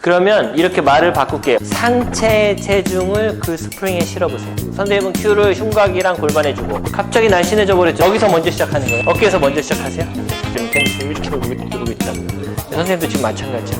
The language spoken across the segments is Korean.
그러면 이렇게 말을 바꿀게요. 상체의 체중을 그 스프링에 실어보세요. 선생님은 큐를 흉곽이랑 골반에 주고 갑자기 날씬해져 버렸죠. 여기서 먼저 시작하는 거예요. 어깨에서 먼저 시작하세요. 지금 땡스 이렇게 누르고 있다고요. 선생님도 지금 마찬가지야.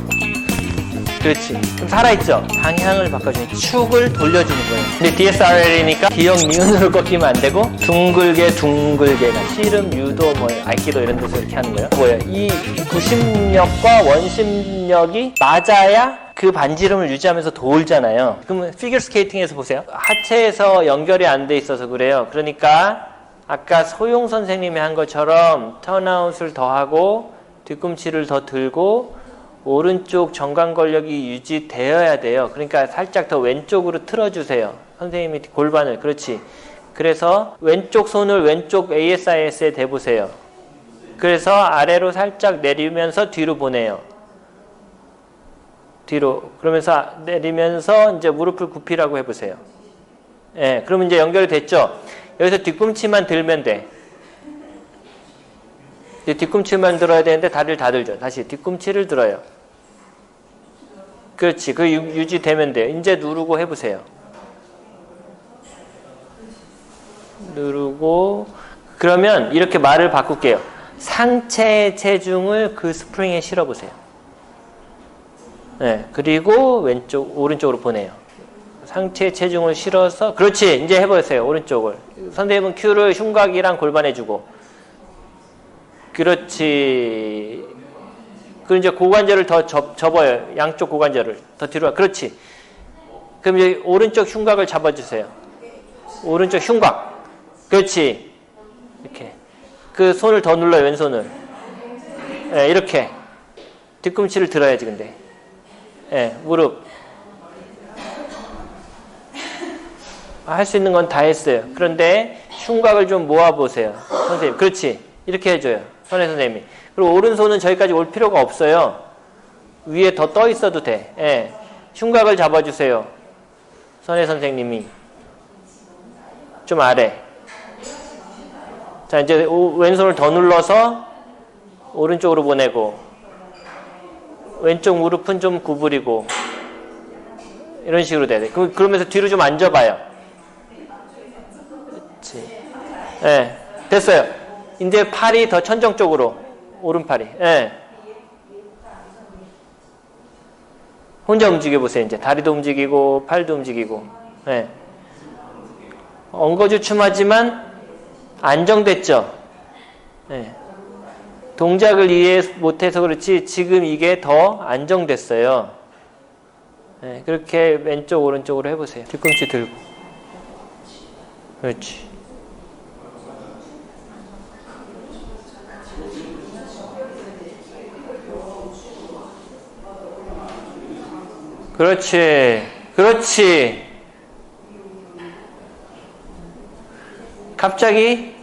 그렇지. 그럼 살아있죠? 방향을 바꿔주는 축을 돌려주는 거예요. 근데 DSRL이니까 기역 니은으로 꺾이면 안 되고 둥글게 둥글게가 씨름, 유도, 뭐 아이키도 이런 데서 이렇게 하는 거예요. 뭐예요? 이 구심력과 원심력이 맞아야 그 반지름을 유지하면서 돌잖아요. 그러면 피겨 스케이팅에서 보세요. 하체에서 연결이 안 돼 있어서 그래요. 그러니까 아까 소용 선생님이 한 것처럼 턴아웃을 더 하고 뒤꿈치를 더 들고 오른쪽 정관 권력이 유지되어야 돼요. 그러니까 살짝 더 왼쪽으로 틀어주세요. 선생님이 골반을. 그렇지. 그래서 왼쪽 손을 왼쪽 ASIS에 대보세요. 그래서 아래로 살짝 내리면서 뒤로 보내요. 뒤로. 그러면서 내리면서 이제 무릎을 굽히라고 해보세요. 예, 그러면 이제 연결이 됐죠? 여기서 뒤꿈치만 들면 돼. 뒤꿈치만 들어야 되는데 다리를 다 들죠. 다시 뒤꿈치를 들어요. 그렇지. 그 유지되면 돼요. 이제 누르고 해보세요. 누르고 그러면 이렇게 말을 바꿀게요. 상체의 체중을 그 스프링에 실어보세요. 네, 그리고 오른쪽으로 보내요. 상체의 체중을 실어서 그렇지. 이제 해보세요. 오른쪽을. 선생님은 큐를 흉곽이랑 골반에 주고 그렇지. 그럼 이제 고관절을 더 접어요. 양쪽 고관절을 더 뒤로. 그렇지. 그럼 이제 오른쪽 흉곽을 잡아주세요. 오른쪽 흉곽. 그렇지. 이렇게. 그 손을 더 눌러요. 왼손을. 네, 이렇게. 뒤꿈치를 들어야지 근데. 네, 무릎. 할 수 있는 건 다 했어요. 그런데 흉곽을 좀 모아보세요. 선생님. 그렇지. 이렇게 해줘요. 선혜 선생님이. 그리고 오른손은 저기까지 올 필요가 없어요. 위에 더 떠 있어도 돼. 예. 흉곽을 잡아주세요. 선혜 선생님이. 좀 아래. 자, 이제 왼손을 더 눌러서 오른쪽으로 보내고 왼쪽 무릎은 좀 구부리고 이런 식으로 돼야 돼. 그러면서 뒤로 좀 앉아봐요. 그렇지. 예. 됐어요. 이제 팔이 더 천정 쪽으로. 오른팔이. 예. 혼자 움직여보세요. 이제 다리도 움직이고 팔도 움직이고. 예. 엉거주춤하지만 안정됐죠. 예. 동작을 이해 못해서 그렇지 지금 이게 더 안정됐어요. 예. 그렇게 왼쪽 오른쪽으로 해보세요. 뒤꿈치 들고. 그렇지. 그렇지. 그렇지. 갑자기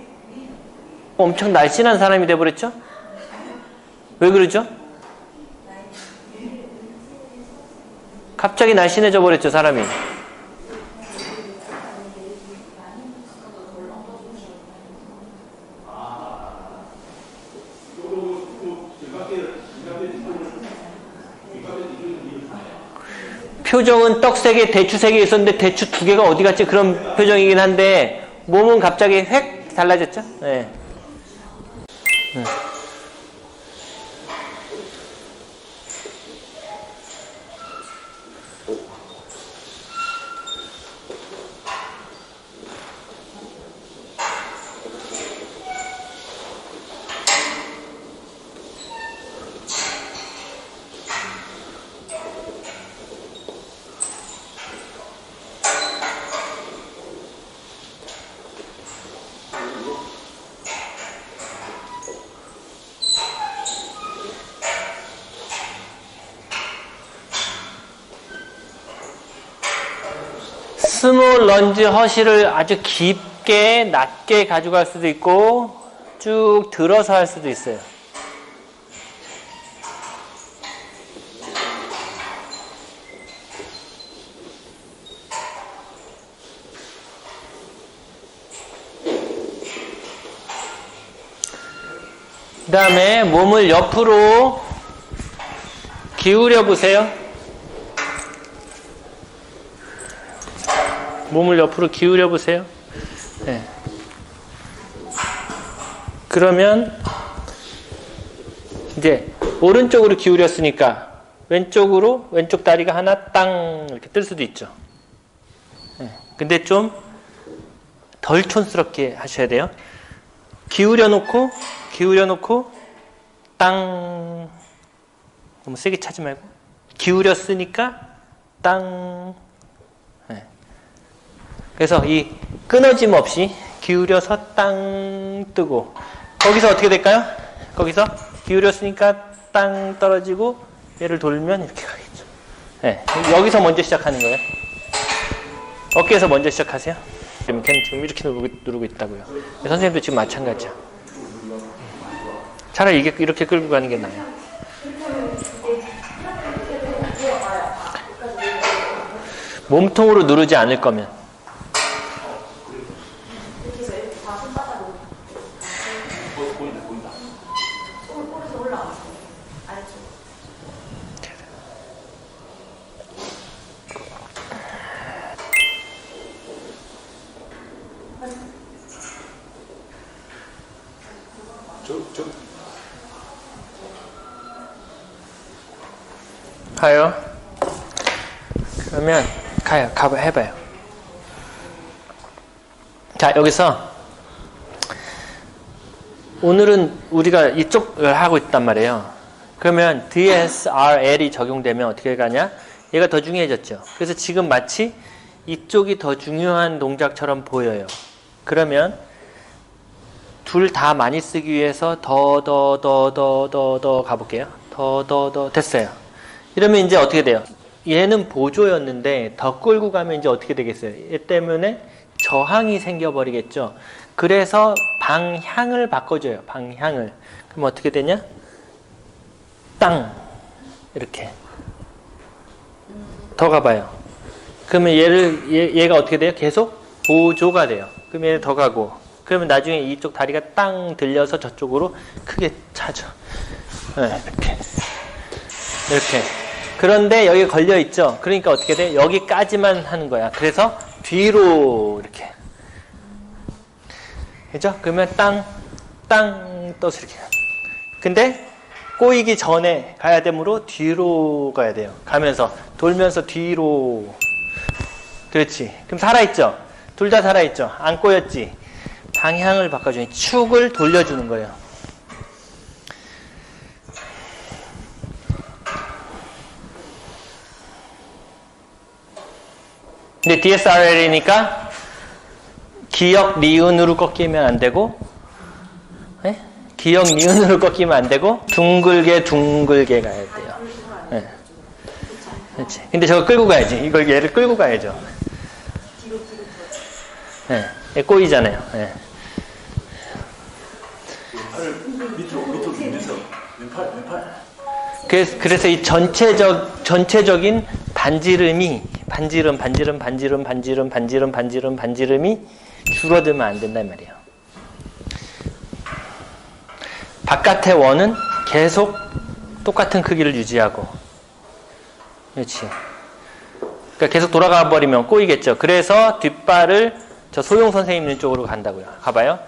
엄청 날씬한 사람이 돼버렸죠? 왜 그러죠? 갑자기 날씬해져 버렸죠, 사람이. 표정은 떡3개, 대추 3개 있었는데 대추 2개가 어디 갔지? 그런 표정이긴 한데 몸은 갑자기 획 달라졌죠? 네. 스몰 런지 허시를 아주 깊게 낮게 가져갈 수도 있고 쭉 들어서 할 수도 있어요. 그 다음에 몸을 옆으로 기울여 보세요. 몸을 옆으로 기울여 보세요. 네. 그러면 이제 오른쪽으로 기울였으니까 왼쪽 다리가 하나 땅 이렇게 뜰 수도 있죠. 네. 근데 좀 덜 촌스럽게 하셔야 돼요. 기울여 놓고 땅, 너무 세게 차지 말고 기울였으니까 땅. 네. 그래서 이 끊어짐 없이 기울여서 땅 뜨고, 거기서 어떻게 될까요? 거기서 기울였으니까 땅 떨어지고 얘를 돌면 이렇게 가겠죠. 네. 여기서 먼저 시작하는 거예요. 어깨에서 먼저 시작하세요. 지금 이렇게 누르고 있다고요. 선생님도 지금 마찬가지야. 차라리 이렇게 끌고 가는 게 나아요. 몸통으로 누르지 않을 거면. 가요. 그러면 해봐요. 자, 여기서 오늘은 우리가 이쪽을 하고 있단 말이에요. 그러면 DSRL이 적용되면 어떻게 가냐? 얘가 더 중요해졌죠. 그래서 지금 마치 이쪽이 더 중요한 동작처럼 보여요. 그러면 둘 다 많이 쓰기 위해서 더 가볼게요. 더 됐어요. 이러면 이제 어떻게 돼요? 얘는 보조였는데 더 끌고 가면 이제 어떻게 되겠어요? 얘 때문에 저항이 생겨버리겠죠. 그래서 방향을 바꿔줘요. 방향을. 그럼 어떻게 되냐? 땅. 이렇게. 더 가봐요. 그러면 얘가 어떻게 돼요? 계속 보조가 돼요. 그럼 얘는 더 가고. 그러면 나중에 이쪽 다리가 땅 들려서 저쪽으로 크게 차죠. 네, 이렇게. 그런데 여기 걸려있죠? 그러니까 어떻게 돼? 여기까지만 하는 거야. 그래서 뒤로 이렇게. 그죠? 그러면 땅 떠서 이렇게. 근데 꼬이기 전에 가야 되므로 뒤로 가야 돼요. 가면서, 돌면서 뒤로. 그렇지. 그럼 살아있죠? 둘 다 살아있죠? 안 꼬였지? 방향을 바꿔주니 축을 돌려주는 거예요. 근데 DSRL이니까 기역 니은으로 꺾이면 안 되고, 네? 기역 니은으로 꺾이면 안 되고 둥글게 가야 돼요. 네. 그렇지. 근데 저거 끌고 가야지. 이걸 얘를 끌고 가야죠. 네. 얘 꼬이잖아요. 네. 밑으로 밀면서 왼팔. 그래서 이 전체적인 반지름이 줄어들면 안 된단 말이에요. 바깥의 원은 계속 똑같은 크기를 유지하고. 그렇지. 그러니까 계속 돌아가 버리면 꼬이겠죠. 그래서 뒷발을 저 소용 선생님 있는 쪽으로 간다고요. 가봐요.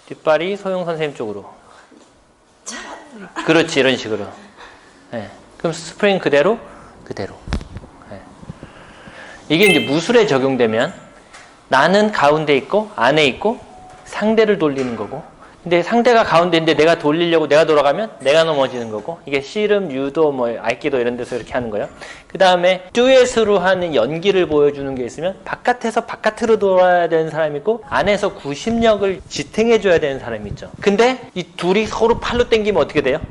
뒷발이 소용 선생님 쪽으로. 그렇지, 이런 식으로. 네. 그럼 스프링 그대로. 네. 이게 이제 무술에 적용되면 나는 가운데 있고 안에 있고 상대를 돌리는 거고, 근데 상대가 가운데인데 내가 돌리려고 내가 돌아가면 내가 넘어지는 거고, 이게 씨름, 유도, 아이키도 이런 데서 이렇게 하는 거예요. 그 다음에 듀엣으로 하는 연기를 보여주는 게 있으면 바깥에서 바깥으로 돌아야 되는 사람이 있고 안에서 구심력을 지탱해줘야 되는 사람이 있죠. 근데 이 둘이 서로 팔로 당기면 어떻게 돼요?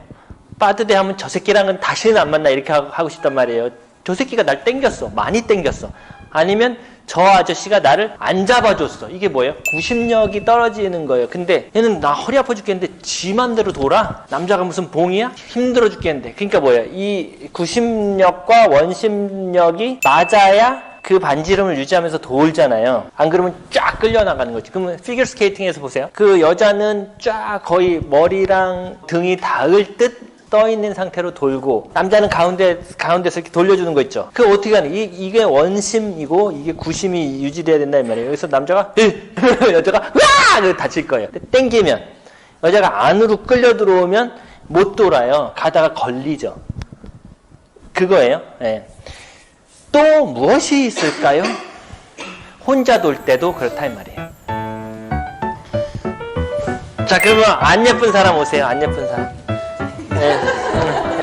빠드대 하면 저 새끼랑은 다시는 안 만나 이렇게 하고 싶단 말이에요. 저 새끼가 날 땡겼어. 많이 땡겼어. 아니면 저 아저씨가 나를 안 잡아줬어. 이게 뭐예요? 구심력이 떨어지는 거예요. 근데 얘는 나 허리 아파 죽겠는데 지 맘대로 돌아? 남자가 무슨 봉이야? 힘들어 죽겠는데. 그러니까 뭐예요? 이 구심력과 원심력이 맞아야 그 반지름을 유지하면서 돌잖아요. 안 그러면 쫙 끌려나가는 거지. 그러면 피겨 스케이팅에서 보세요. 그 여자는 쫙 거의 머리랑 등이 닿을 듯 떠 있는 상태로 돌고 남자는 가운데서 이렇게 돌려주는 거 있죠. 그 어떻게 하는? 이게 원심이고 이게 구심이 유지돼야 된다 이 말이에요. 여기서 남자가 여자가 와! 다칠 거예요. 땡기면 여자가 안으로 끌려 들어오면 못 돌아요. 가다가 걸리죠. 그거예요. 네. 또 무엇이 있을까요? 혼자 돌 때도 그렇다 이 말이에요. 자, 그러면 안 예쁜 사람 오세요. 안 예쁜 사람. 네.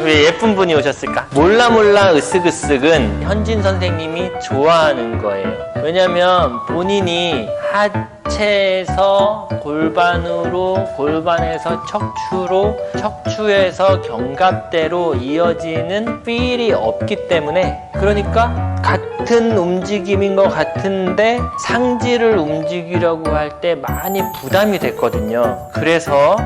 왜 예쁜 분이 오셨을까? 몰라 으쓱으쓱은 현진 선생님이 좋아하는 거예요. 왜냐면 본인이 하체에서 골반으로, 골반에서 척추로, 척추에서 견갑대로 이어지는 필이 없기 때문에, 그러니까 같은 움직임인 것 같은데 상지를 움직이려고 할 때 많이 부담이 됐거든요. 그래서